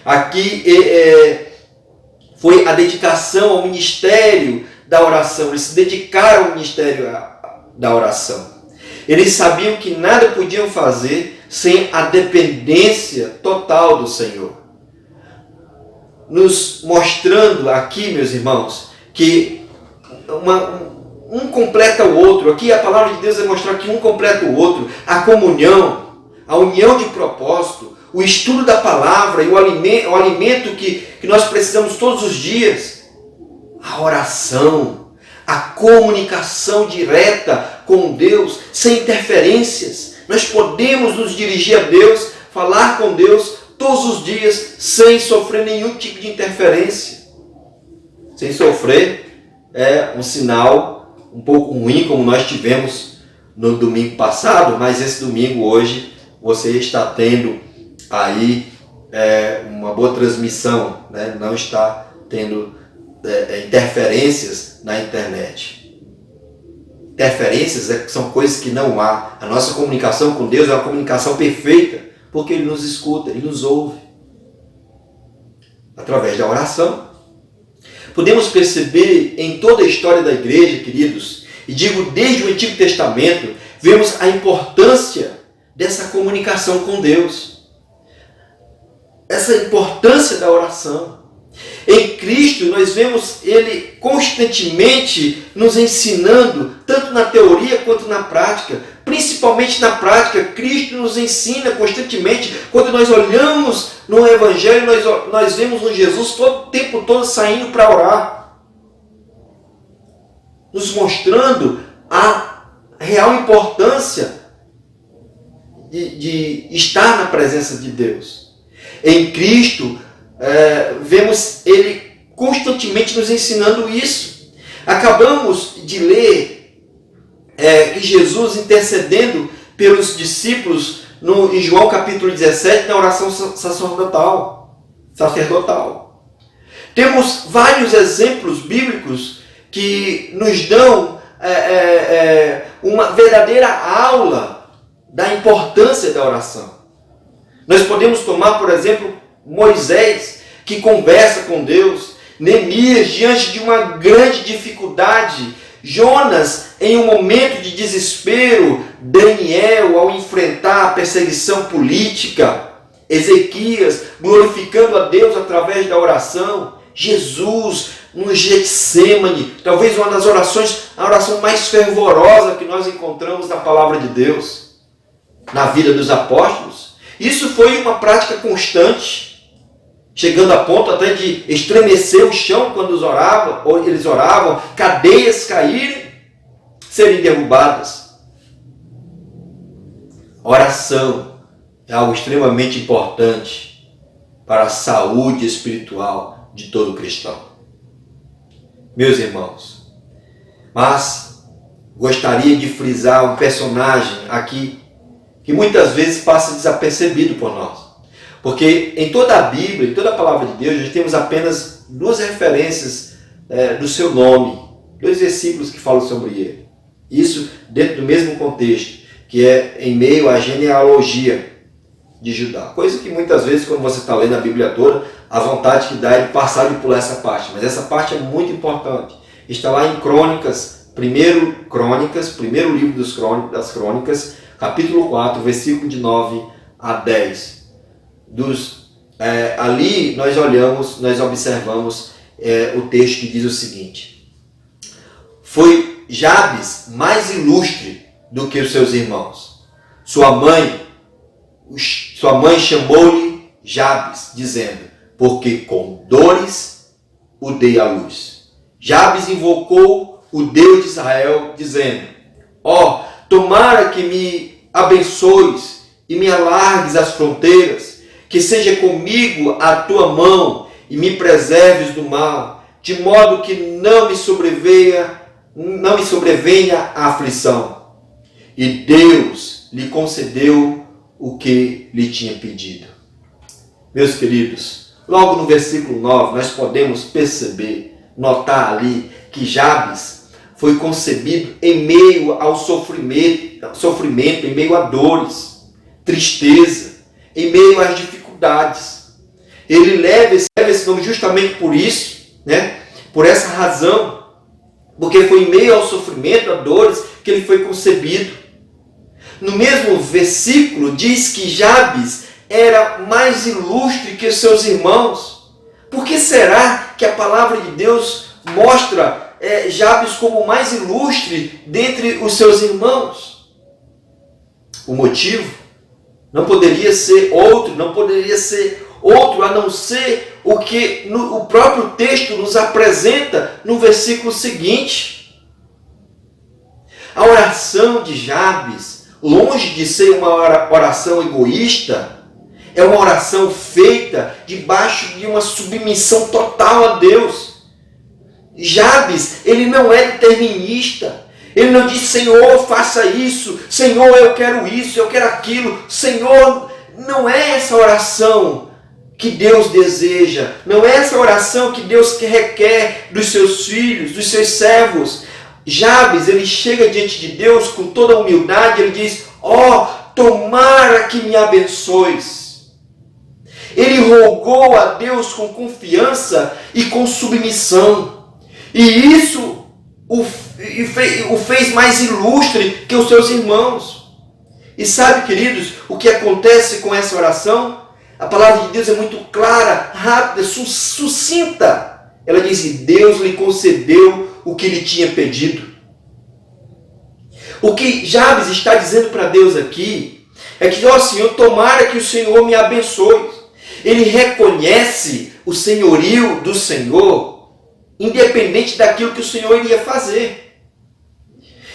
Aqui foi a dedicação ao ministério da oração. Eles se dedicaram ao ministério da oração. Eles sabiam que nada podiam fazer sem a dependência total do Senhor. Nos mostrando aqui, meus irmãos, que um completa o outro. Aqui a palavra de Deus vai mostrar que um completa o outro. A comunhão, a união de propósito, o estudo da palavra e o alimento que nós precisamos todos os dias. A oração, a comunicação direta com Deus, sem interferências. Nós podemos nos dirigir a Deus, falar com Deus todos os dias, sem sofrer nenhum tipo de interferência. Sem sofrer é um sinal um pouco ruim, como nós tivemos no domingo passado, mas esse domingo hoje você está tendo aí uma boa transmissão, né? Não está tendo interferências na internet. Interferências são coisas que não há. A nossa comunicação com Deus é uma comunicação perfeita, porque Ele nos escuta, Ele nos ouve. Através da oração. Podemos perceber em toda a história da igreja, queridos, e digo desde o Antigo Testamento, vemos a importância dessa comunicação com Deus. Essa importância da oração. Em Cristo nós vemos Ele constantemente nos ensinando, tanto na teoria quanto na prática. Principalmente na prática, Cristo nos ensina constantemente. Quando nós olhamos no Evangelho, nós vemos um Jesus o tempo todo saindo para orar. Nos mostrando a real importância de estar na presença de Deus. Em Cristo, vemos Ele constantemente nos ensinando isso. Acabamos de ler que Jesus intercedendo pelos discípulos em João capítulo 17, na oração sacerdotal. Temos vários exemplos bíblicos que nos dão uma verdadeira aula da importância da oração. Nós podemos tomar, por exemplo, Moisés, que conversa com Deus, Neemias, diante de uma grande dificuldade, Jonas, em um momento de desespero, Daniel, ao enfrentar a perseguição política, Ezequias, glorificando a Deus através da oração, Jesus, no Getsêmani, talvez uma das orações, a oração mais fervorosa que nós encontramos na palavra de Deus. na vida dos apóstolos. Isso foi uma prática constante, chegando a ponto até de estremecer o chão quando eles oravam, cadeias caírem, serem derrubadas. Oração é algo extremamente importante para a saúde espiritual de todo cristão. Meus irmãos, mas gostaria de frisar um personagem aqui que muitas vezes passa desapercebido por nós. Porque em toda a Bíblia, em toda a palavra de Deus, nós temos apenas duas referências do seu nome, 2 versículos que falam sobre ele. Isso dentro do mesmo contexto, que é em meio à genealogia de Judá. Coisa que muitas vezes, quando você está lendo a Bíblia toda, a vontade que dá é de passar de pular essa parte. Mas essa parte é muito importante. Está lá em Crônicas, primeiro livro das Crônicas, capítulo 4, versículo de 9 a 10. Ali nós observamos o texto que diz o seguinte: foi Jabes mais ilustre do que os seus irmãos. Sua mãe chamou-lhe Jabes, dizendo: porque com dores o dei à luz. Jabes invocou o Deus de Israel, dizendo: ó, tomara que me abençoes e me alargues as fronteiras, que seja comigo a tua mão e me preserves do mal, de modo que não me sobrevenha a aflição. E Deus lhe concedeu o que lhe tinha pedido. Meus queridos, logo no versículo 9 nós podemos notar ali que Jabes foi concebido em meio ao sofrimento, em meio a dores, tristeza, em meio às dificuldades. Ele leva esse nome justamente por isso, por essa razão, porque foi em meio ao sofrimento, a dores, que ele foi concebido. No mesmo versículo diz que Jabes era mais ilustre que os seus irmãos. Por que será que a palavra de Deus mostra Jabes como mais ilustre dentre os seus irmãos? O motivo não poderia ser outro a não ser o que o próprio texto nos apresenta no versículo seguinte. A oração de Jabes, longe de ser uma oração egoísta, é uma oração feita debaixo de uma submissão total a Deus. Jabes, ele não é determinista. Ele não diz: Senhor, faça isso, Senhor, eu quero isso, eu quero aquilo. Senhor, não é essa oração que Deus deseja, não é essa oração que Deus requer dos seus filhos, dos seus servos. Jabes, ele chega diante de Deus com toda a humildade, ele diz: ó, tomara que me abençoes. Ele rogou a Deus com confiança e com submissão. E isso o fez mais ilustre que os seus irmãos. E sabe, queridos, o que acontece com essa oração? A palavra de Deus é muito clara, rápida, sucinta. Ela diz: e Deus lhe concedeu o que lhe tinha pedido. O que Jabes está dizendo para Deus aqui é que, ó Senhor, tomara que o Senhor me abençoe. Ele reconhece o senhorio do Senhor, independente daquilo que o Senhor iria fazer.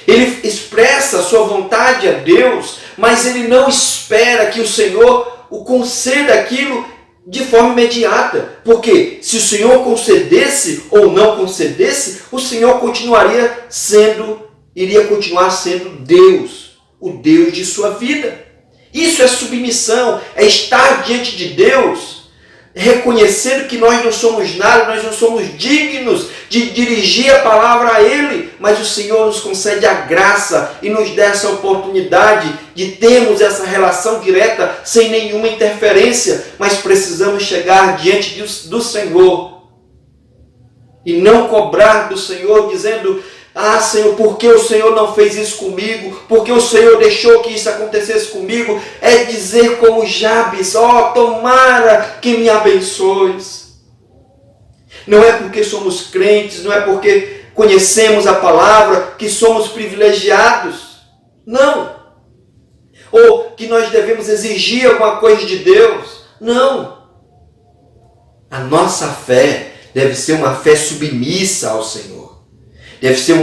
Ele expressa a sua vontade a Deus, mas ele não espera que o Senhor o conceda aquilo de forma imediata. Porque se o Senhor concedesse ou não concedesse, o Senhor iria continuar sendo Deus, o Deus de sua vida. Isso é submissão, é estar diante de Deus, reconhecendo que nós não somos nada, nós não somos dignos de dirigir a palavra a Ele, mas o Senhor nos concede a graça e nos dá essa oportunidade de termos essa relação direta sem nenhuma interferência, mas precisamos chegar diante do Senhor e não cobrar do Senhor dizendo: ah, Senhor, por que o Senhor não fez isso comigo? Por que o Senhor deixou que isso acontecesse comigo? É dizer como Jabes: ó, tomara que me abençoes. Não é porque somos crentes, não é porque conhecemos a palavra que somos privilegiados. Não. ou que nós devemos exigir alguma coisa de Deus. Não. A nossa fé deve ser uma fé submissa ao Senhor. Deve ser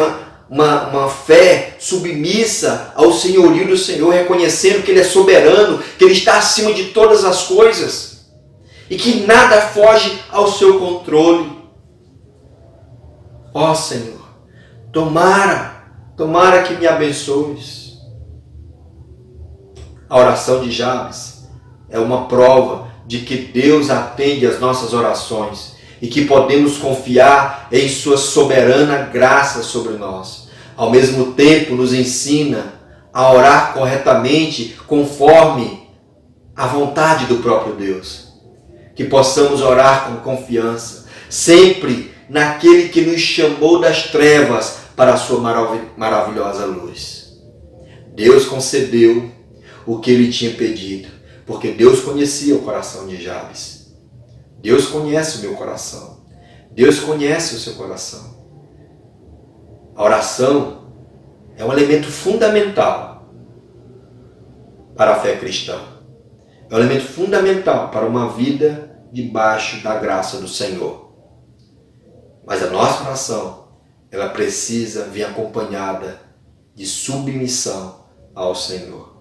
uma fé submissa ao senhorio do Senhor, reconhecendo que Ele é soberano, que Ele está acima de todas as coisas e que nada foge ao seu controle. Ó Senhor, tomara que me abençoes. A oração de Jabes é uma prova de que Deus atende às nossas orações e que podemos confiar em sua soberana graça sobre nós. Ao mesmo tempo, nos ensina a orar corretamente conforme a vontade do próprio Deus. Que possamos orar com confiança, sempre naquele que nos chamou das trevas para a sua maravilhosa luz. Deus concedeu o que ele tinha pedido, porque Deus conhecia o coração de Jabes. Deus conhece o meu coração. Deus conhece o seu coração. A oração é um elemento fundamental para a fé cristã. É um elemento fundamental para uma vida debaixo da graça do Senhor. Mas a nossa oração, ela precisa vir acompanhada de submissão ao Senhor.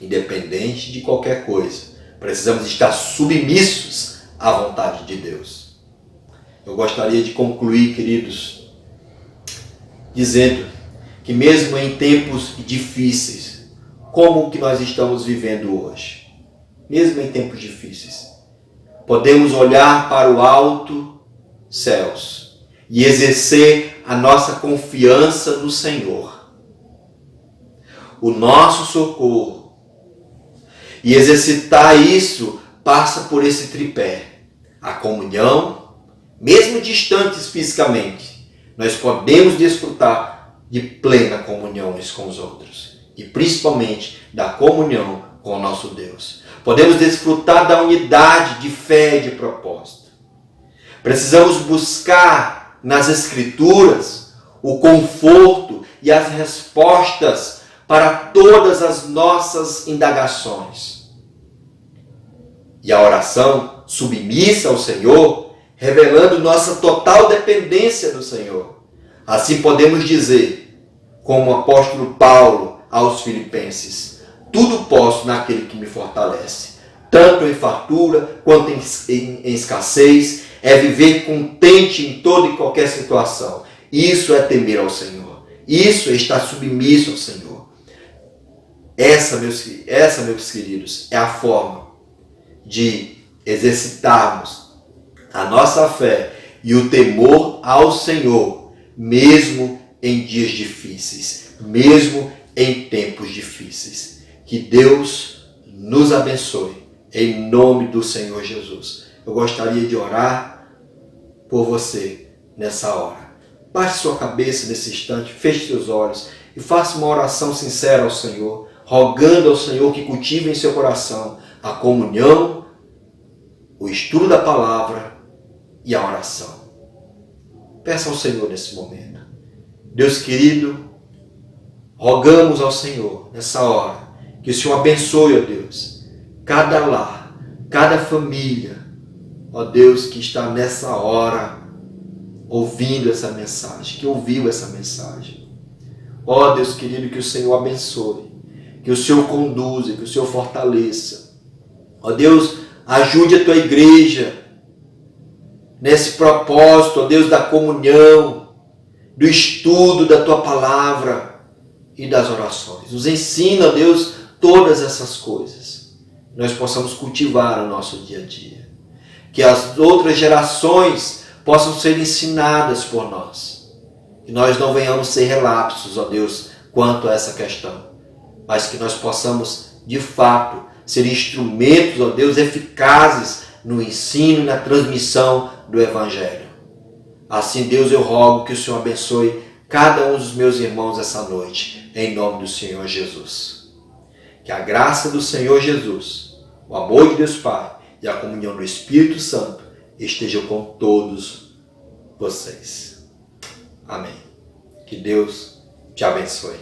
Independente de qualquer coisa, precisamos estar submissos à vontade de Deus. Eu gostaria de concluir, queridos, dizendo que mesmo em tempos difíceis, como o que nós estamos vivendo hoje, mesmo em tempos difíceis, podemos olhar para o alto céus e exercer a nossa confiança no Senhor, o nosso socorro, e exercitar isso passa por esse tripé: a comunhão. Mesmo distantes fisicamente, nós podemos desfrutar de plena comunhão uns com os outros, e principalmente da comunhão com o nosso Deus. Podemos desfrutar da unidade de fé e de propósito. Precisamos buscar nas Escrituras o conforto e as respostas para todas as nossas indagações. E a oração submissa ao Senhor, revelando nossa total dependência do Senhor. Assim podemos dizer, como o apóstolo Paulo aos Filipenses: tudo posso naquele que me fortalece. Tanto em fartura quanto em escassez, é viver contente em toda e qualquer situação. Isso é temer ao Senhor. Isso é estar submisso ao Senhor. Essa, meus queridos, é a forma de exercitarmos a nossa fé e o temor ao Senhor, mesmo em dias difíceis, mesmo em tempos difíceis. Que Deus nos abençoe, em nome do Senhor Jesus. Eu gostaria de orar por você nessa hora. Baixe sua cabeça nesse instante, feche seus olhos e faça uma oração sincera ao Senhor, rogando ao Senhor que cultive em seu coração a comunhão, o estudo da palavra e a oração. Peça ao Senhor nesse momento. Deus querido, rogamos ao Senhor nessa hora que o Senhor abençoe, ó Deus, cada lar, cada família, ó Deus, que está nessa hora ouvindo essa mensagem, que ouviu essa mensagem. Ó Deus querido, que o Senhor abençoe, que o Senhor conduza, que o Senhor fortaleça. Ó Deus, ajude a tua igreja nesse propósito, ó Deus, da comunhão, do estudo da tua palavra e das orações. Nos ensina, ó Deus, todas essas coisas. Nós possamos cultivar no nosso dia a dia. Que as outras gerações possam ser ensinadas por nós. Que nós não venhamos ser relapsos, ó Deus, quanto a essa questão. Mas que nós possamos, de fato, ser instrumentos, ó Deus, eficazes no ensino e na transmissão do Evangelho. Assim, Deus, eu rogo que o Senhor abençoe cada um dos meus irmãos essa noite, em nome do Senhor Jesus. Que a graça do Senhor Jesus, o amor de Deus Pai e a comunhão do Espírito Santo estejam com todos vocês. Amém. Que Deus te abençoe.